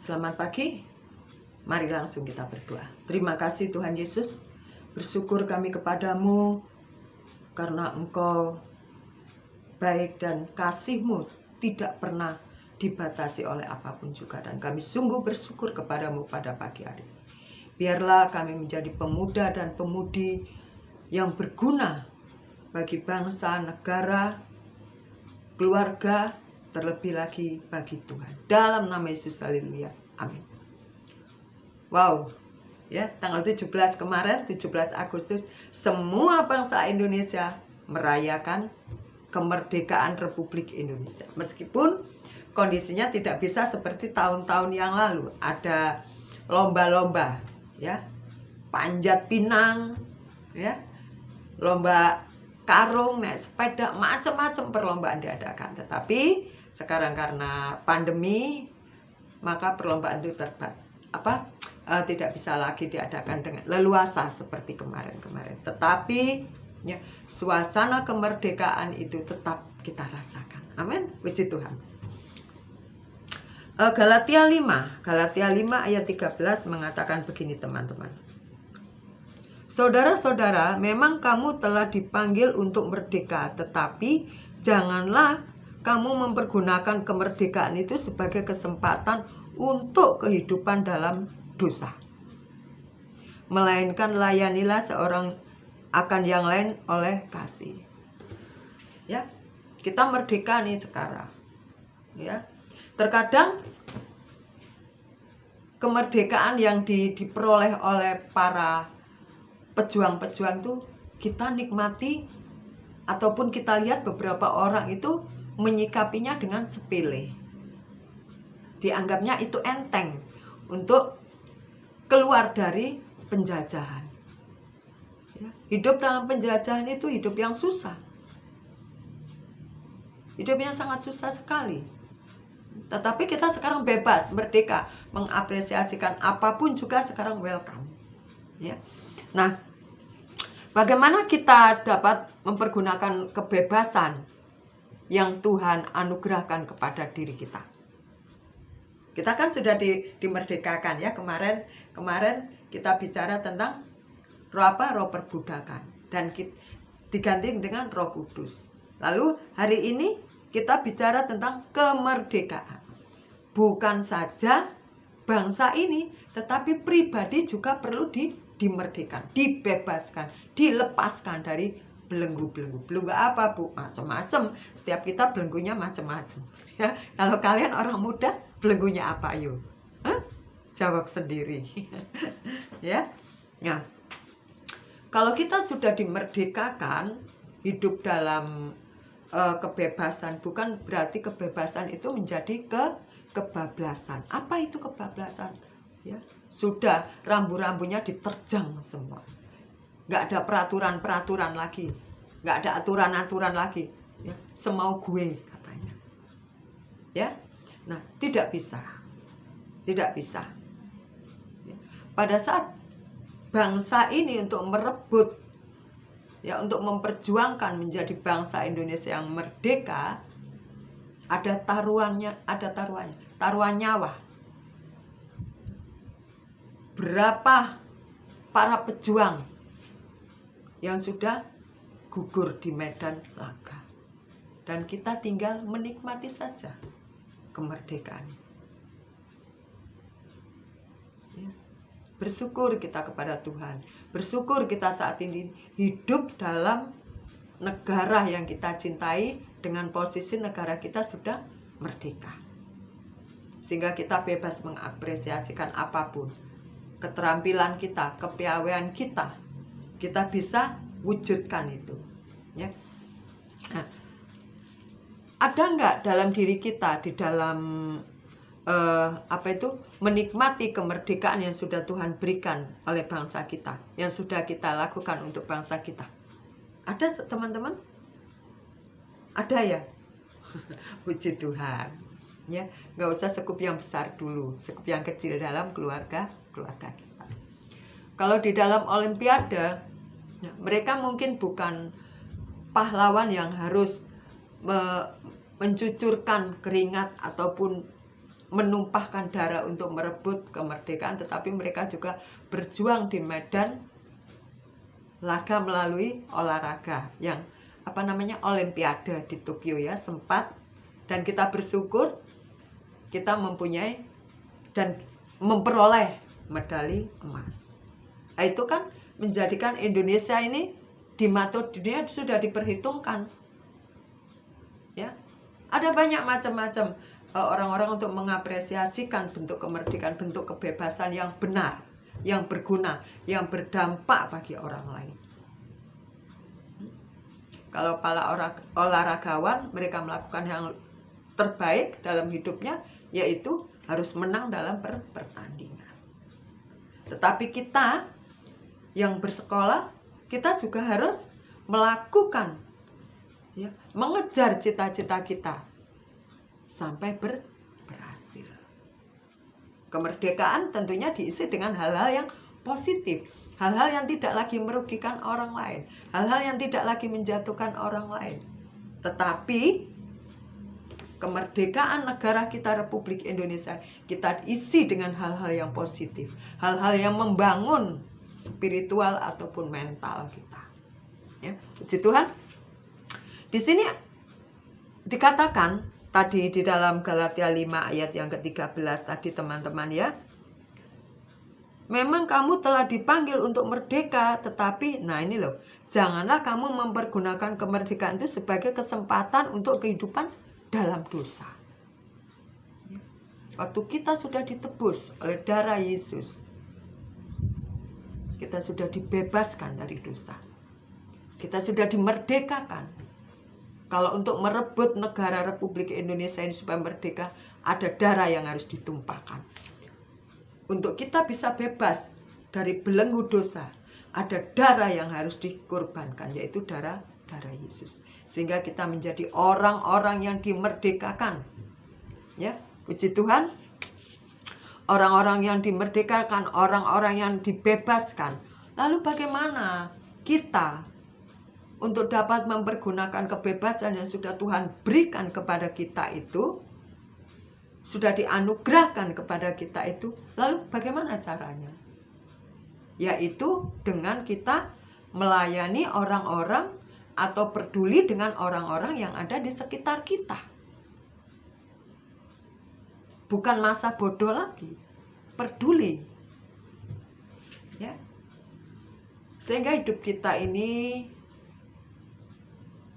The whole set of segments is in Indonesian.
Selamat pagi, mari langsung kita berdoa. Terima kasih Tuhan Yesus, bersyukur kami kepadamu karena Engkau baik dan kasih-Mu tidak pernah dibatasi oleh apapun juga. Dan kami sungguh bersyukur kepadamu pada pagi hari. Biarlah kami menjadi pemuda dan pemudi yang berguna bagi bangsa, negara, keluarga, terlebih lagi bagi Tuhan. Dalam nama Yesus, haleluya. Amin. Wow, ya, tanggal 17 kemarin, 17 Agustus, semua bangsa Indonesia merayakan kemerdekaan Republik Indonesia. Meskipun kondisinya tidak bisa seperti tahun-tahun yang lalu. Ada lomba-lomba, ya, panjat pinang, ya, lomba karung, naik sepeda, macam-macam perlombaan diadakan. Tetapi sekarang karena pandemi, maka perlombaan itu tidak bisa lagi diadakan dengan leluasa seperti kemarin-kemarin. Tetapi ya, suasana kemerdekaan itu tetap kita rasakan. Amin. Puji Tuhan. Galatia 5 ayat 13 mengatakan begini, teman-teman. Saudara-saudara, memang kamu telah dipanggil untuk merdeka, tetapi janganlah kamu mempergunakan kemerdekaan itu sebagai kesempatan untuk kehidupan dalam dosa. Melainkan layanilah seorang akan yang lain oleh kasih. Ya, kita merdeka nih sekarang. Ya, terkadang kemerdekaan yang diperoleh oleh para pejuang-pejuang itu kita nikmati, ataupun kita lihat beberapa orang itu menyikapinya dengan sepele. Dianggapnya itu enteng untuk keluar dari penjajahan. Ya, hidup dalam penjajahan itu hidup yang susah. Hidupnya sangat susah sekali. Tetapi kita sekarang bebas, merdeka, mengapresiasikan apapun juga sekarang welcome. Ya. Nah, bagaimana kita dapat mempergunakan kebebasan yang Tuhan anugerahkan kepada diri kita? Kita kan sudah dimerdekakan ya, kemarin kita bicara tentang roh perbudakan dan diganti dengan Roh Kudus. Lalu hari ini kita bicara tentang kemerdekaan. Bukan saja bangsa ini, tetapi pribadi juga perlu dimerdekakan, dibebaskan, dilepaskan dari belenggu-belenggu. Belenggu apa, Bu? Macam-macam. Setiap kita belenggunya macam-macam. Ya, kalau kalian orang muda, belenggunya apa, ayo? Jawab sendiri. Ya. Nah, kalau kita sudah dimerdekakan, hidup dalam kebebasan, bukan berarti kebebasan itu menjadi kebablasan. Apa itu kebablasan? Ya, sudah rambu-rambunya diterjang semua. Nggak ada peraturan-peraturan lagi, nggak ada aturan-aturan lagi, ya, semau gue katanya. Ya, nah tidak bisa. Ya. Pada saat bangsa ini untuk merebut, ya, untuk memperjuangkan menjadi bangsa Indonesia yang merdeka, ada taruhan nyawa. Berapa para pejuang yang sudah gugur di medan laga, dan kita tinggal menikmati saja kemerdekaan. Ya. Bersyukur kita kepada Tuhan, bersyukur kita saat ini hidup dalam negara yang kita cintai, dengan posisi negara kita sudah merdeka, sehingga kita bebas mengapresiasikan apapun. Keterampilan kita, kepiawaian kita bisa wujudkan itu. Ya. Nah, ada nggak dalam diri kita, di dalam menikmati kemerdekaan yang sudah Tuhan berikan oleh bangsa kita, yang sudah kita lakukan untuk bangsa kita? Ada, teman-teman? Ada ya? Puji Tuhan. Ya, nggak usah sekup yang besar dulu, sekup yang kecil dalam keluarga kita. Kalau di dalam Olimpiade, mereka mungkin bukan pahlawan yang harus mencucurkan keringat ataupun menumpahkan darah untuk merebut kemerdekaan, tetapi mereka juga berjuang di medan laga melalui olahraga yang Olimpiade di Tokyo ya, sempat. Dan kita bersyukur kita mempunyai dan memperoleh medali emas. Nah, itu kan menjadikan Indonesia ini di mata dunia sudah diperhitungkan ya. Ada banyak macam-macam orang-orang untuk mengapresiasikan bentuk kemerdekaan, bentuk kebebasan yang benar, yang berguna, yang berdampak bagi orang lain. Kalau para olahragawan, mereka melakukan yang terbaik dalam hidupnya, yaitu harus menang dalam pertandingan. Tetapi kita yang bersekolah, kita juga harus melakukan ya, mengejar cita-cita kita sampai berhasil. Kemerdekaan tentunya diisi dengan hal-hal yang positif, hal-hal yang tidak lagi merugikan orang lain, hal-hal yang tidak lagi menjatuhkan orang lain. Tetapi kemerdekaan negara kita, Republik Indonesia, kita isi dengan hal-hal yang positif, hal-hal yang membangun spiritual ataupun mental kita. Ya, puji Tuhan. Di sini dikatakan tadi di dalam Galatia 5 ayat yang ke-13 tadi teman-teman ya. Memang kamu telah dipanggil untuk merdeka, tetapi nah ini loh, janganlah kamu mempergunakan kemerdekaan itu sebagai kesempatan untuk kehidupan dalam dosa. Waktu kita sudah ditebus oleh darah Yesus, kita sudah dibebaskan dari dosa. Kita sudah dimerdekakan. Kalau untuk merebut negara Republik Indonesia ini supaya merdeka, ada darah yang harus ditumpahkan. Untuk kita bisa bebas dari belenggu dosa, ada darah yang harus dikorbankan, yaitu darah Yesus. Sehingga kita menjadi orang-orang yang dimerdekakan. Ya, puji Tuhan. Orang-orang yang dimerdekakan, orang-orang yang dibebaskan. Lalu bagaimana kita untuk dapat mempergunakan kebebasan yang sudah Tuhan berikan kepada kita itu, sudah dianugerahkan kepada kita itu, lalu bagaimana caranya? Yaitu dengan kita melayani orang-orang atau peduli dengan orang-orang yang ada di sekitar kita. Bukan masa bodoh lagi, peduli. Ya. Sehingga hidup kita ini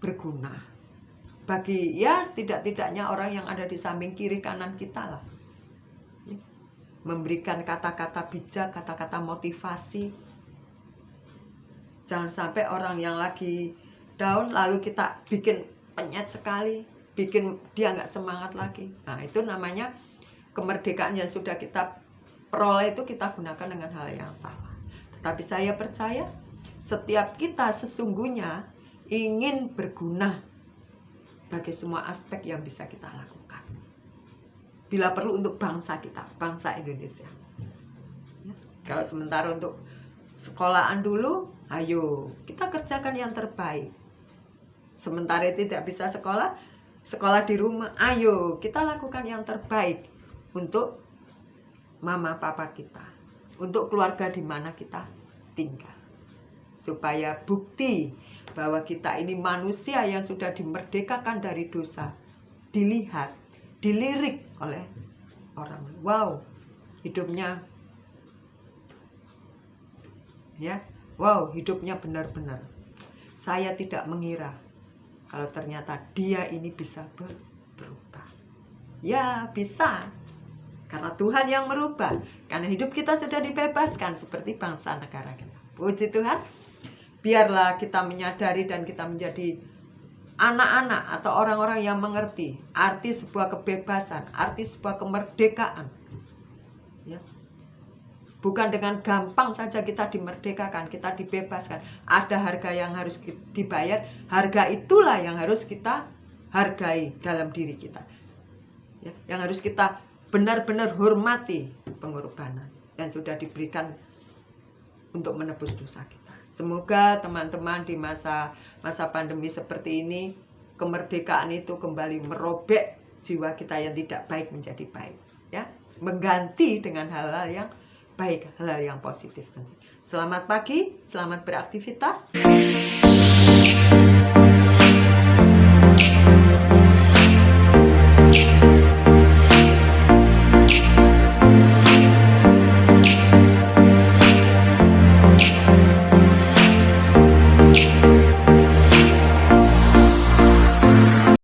berguna bagi ya setidak-tidaknya orang yang ada di samping kiri kanan kita lah. Ya. Memberikan kata-kata bijak, kata-kata motivasi. Jangan sampai orang yang lagi down lalu kita bikin penyet sekali, bikin dia nggak semangat lagi. Nah, itu namanya kemerdekaan yang sudah kita peroleh itu kita gunakan dengan hal yang salah. Tetapi saya percaya setiap kita sesungguhnya ingin berguna bagi semua aspek yang bisa kita lakukan. Bila perlu untuk bangsa kita, bangsa Indonesia. Ya. Kalau sementara untuk sekolahan dulu, ayo kita kerjakan yang terbaik. Sementara tidak bisa sekolah di rumah, ayo kita lakukan yang terbaik untuk mama papa kita, untuk keluarga di mana kita tinggal. Supaya bukti bahwa kita ini manusia yang sudah dimerdekakan dari dosa dilihat, dilirik oleh orang. Wow, hidupnya ya, wow, hidupnya benar-benar. Saya tidak mengira kalau ternyata dia ini bisa berubah. Ya, bisa. Karena Tuhan yang merubah. Karena hidup kita sudah dibebaskan seperti bangsa negara kita. Puji Tuhan. Biarlah kita menyadari dan kita menjadi anak-anak atau orang-orang yang mengerti arti sebuah kebebasan, arti sebuah kemerdekaan. Ya. Bukan dengan gampang saja kita dimerdekakan, kita dibebaskan. Ada harga yang harus dibayar. Harga itulah yang harus kita hargai dalam diri kita. Ya, yang harus kita benar-benar hormati pengorbanan yang sudah diberikan untuk menebus dosa kita. Semoga teman-teman di masa pandemi seperti ini, kemerdekaan itu kembali merobek jiwa kita yang tidak baik menjadi baik. mengganti dengan hal-hal yang baik, hal-hal yang positif. Selamat pagi, selamat beraktivitas.